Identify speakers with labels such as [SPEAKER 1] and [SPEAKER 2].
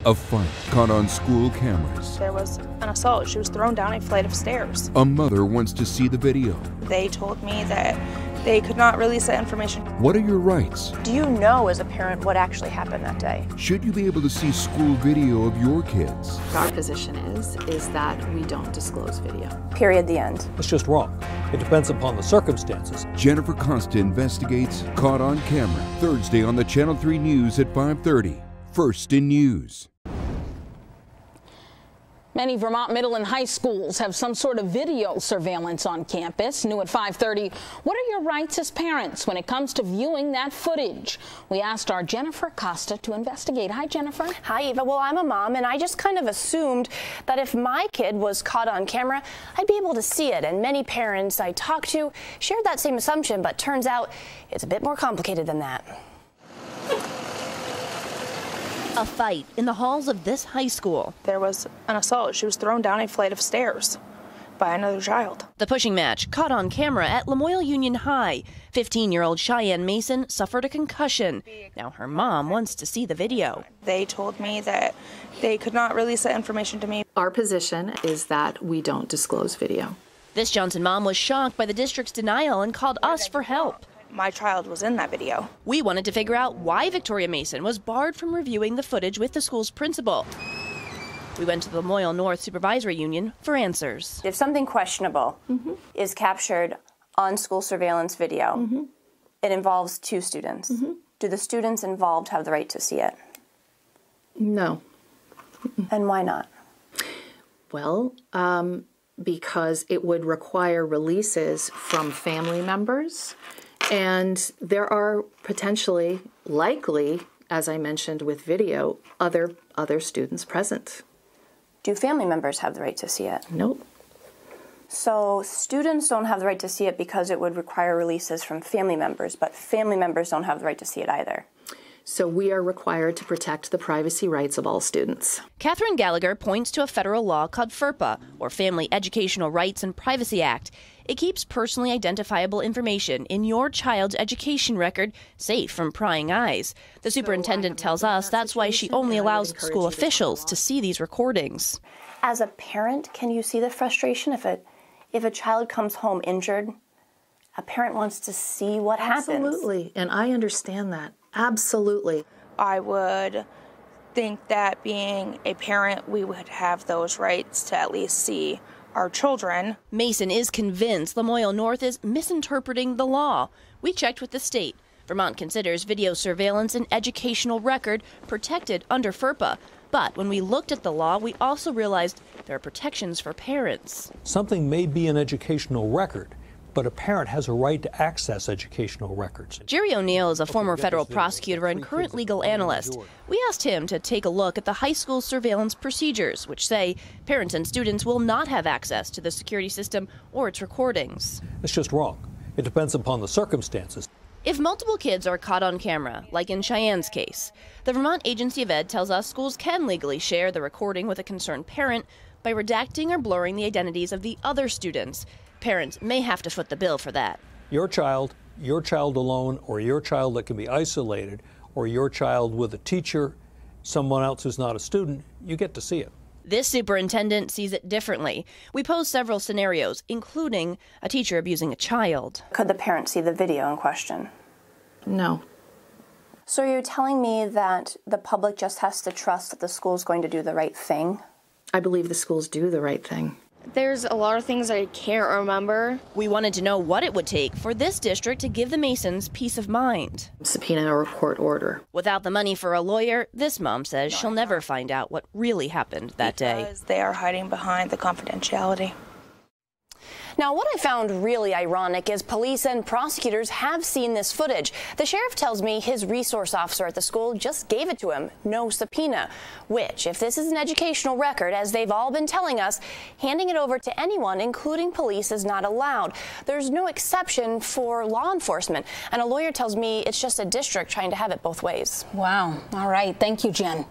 [SPEAKER 1] A fight caught on school cameras.
[SPEAKER 2] There was an assault. She was thrown down a flight of stairs.
[SPEAKER 1] A mother wants to see the video.
[SPEAKER 2] They told me that they could not release that information.
[SPEAKER 1] What are your rights?
[SPEAKER 3] Do you know as a parent what actually happened that day?
[SPEAKER 1] Should you be able to see school video of your kids?
[SPEAKER 4] Our position is that we don't disclose video.
[SPEAKER 3] Period, the end.
[SPEAKER 5] It's just wrong. It depends upon the circumstances.
[SPEAKER 1] Jennifer Costa investigates Caught on Camera, Thursday on the Channel 3 News at 5:30. First in News.
[SPEAKER 6] Many Vermont middle and high schools have some sort of video surveillance on campus. New at 5:30, what are your rights as parents when it comes to viewing that footage? We asked our Jennifer Costa to investigate. Hi, Jennifer.
[SPEAKER 3] Hi, Eva. Well, I'm a mom, and I just kind of assumed that if my kid was caught on camera, I'd be able to see it. And many parents I talked to shared that same assumption, but turns out it's a bit more complicated than that.
[SPEAKER 7] A fight in the halls of this high school.
[SPEAKER 2] There was an assault. She was thrown down a flight of stairs by another child.
[SPEAKER 7] The pushing match caught on camera at Lamoille Union High. 15-year-old Cheyenne Mason suffered a concussion. Now her mom wants to see the video.
[SPEAKER 2] They told me that they could not release that information to me.
[SPEAKER 4] Our position is that we don't disclose video.
[SPEAKER 7] This Johnson mom was shocked by the district's denial and called us for help.
[SPEAKER 2] My child was in that video.
[SPEAKER 7] We wanted to figure out why Victoria Mason was barred from reviewing the footage with the school's principal. We went to the Lamoille North Supervisory Union for answers.
[SPEAKER 3] If something questionable is captured on school surveillance video, it involves two students. Do the students involved have the right to see it?
[SPEAKER 4] No.
[SPEAKER 3] And why not?
[SPEAKER 4] Well, because it would require releases from family members. And there are potentially, likely, as I mentioned with video, other students present.
[SPEAKER 3] Do family members have the right to see it?
[SPEAKER 4] Nope.
[SPEAKER 3] So students don't have the right to see it because it would require releases from family members, but family members don't have the right to see it either.
[SPEAKER 4] So we are required to protect the privacy rights of all students.
[SPEAKER 7] Catherine Gallagher points to a federal law called FERPA, or Family Educational Rights and Privacy Act. It keeps personally identifiable information in your child's education record safe from prying eyes. The superintendent tells us that's why she only allows school officials to see these recordings.
[SPEAKER 3] As a parent, can you see the frustration if a child comes home injured? A parent wants to see what happens.
[SPEAKER 4] Absolutely, and I understand that. Absolutely.
[SPEAKER 2] I would think that being a parent, we would have those rights to at least see our children.
[SPEAKER 7] Mason is convinced Lamoille North is misinterpreting the law. We checked with the state. Vermont considers video surveillance an educational record protected under FERPA. But when we looked at the law, we also realized there are protections for parents.
[SPEAKER 5] Something may be an educational record, but a parent has a right to access educational records.
[SPEAKER 7] Jerry O'Neill is a former federal prosecutor and current legal analyst. We asked him to take a look at the high school surveillance procedures, which say parents and students will not have access to the security system or its recordings.
[SPEAKER 5] It's just wrong. It depends upon the circumstances.
[SPEAKER 7] If multiple kids are caught on camera, like in Cheyenne's case, the Vermont Agency of Ed tells us schools can legally share the recording with a concerned parent by redacting or blurring the identities of the other students. Parents may have to foot the bill for that.
[SPEAKER 5] Your child alone, or your child that can be isolated, or your child with a teacher, someone else who's not a student, you get to see it.
[SPEAKER 7] This superintendent sees it differently. We posed several scenarios, including a teacher abusing a child.
[SPEAKER 3] Could the parent see the video in question?
[SPEAKER 4] No.
[SPEAKER 3] So are you telling me that the public just has to trust that the school's going to do the right thing?
[SPEAKER 4] I believe the schools do the right thing.
[SPEAKER 8] There's a lot of things I can't remember.
[SPEAKER 7] We wanted to know what it would take for this district to give the Masons peace of mind.
[SPEAKER 4] Subpoena or court order.
[SPEAKER 7] Without the money for a lawyer, this mom says she'll never find out what really happened that day.
[SPEAKER 2] Because they are hiding behind the confidentiality.
[SPEAKER 3] Now, what I found really ironic is police and prosecutors have seen this footage. The sheriff tells me his resource officer at the school just gave it to him, no subpoena, which, if this is an educational record, as they've all been telling us, handing it over to anyone, including police, is not allowed. There's no exception for law enforcement, and a lawyer tells me it's just a district trying to have it both ways.
[SPEAKER 6] Wow. All right. Thank you, Jen.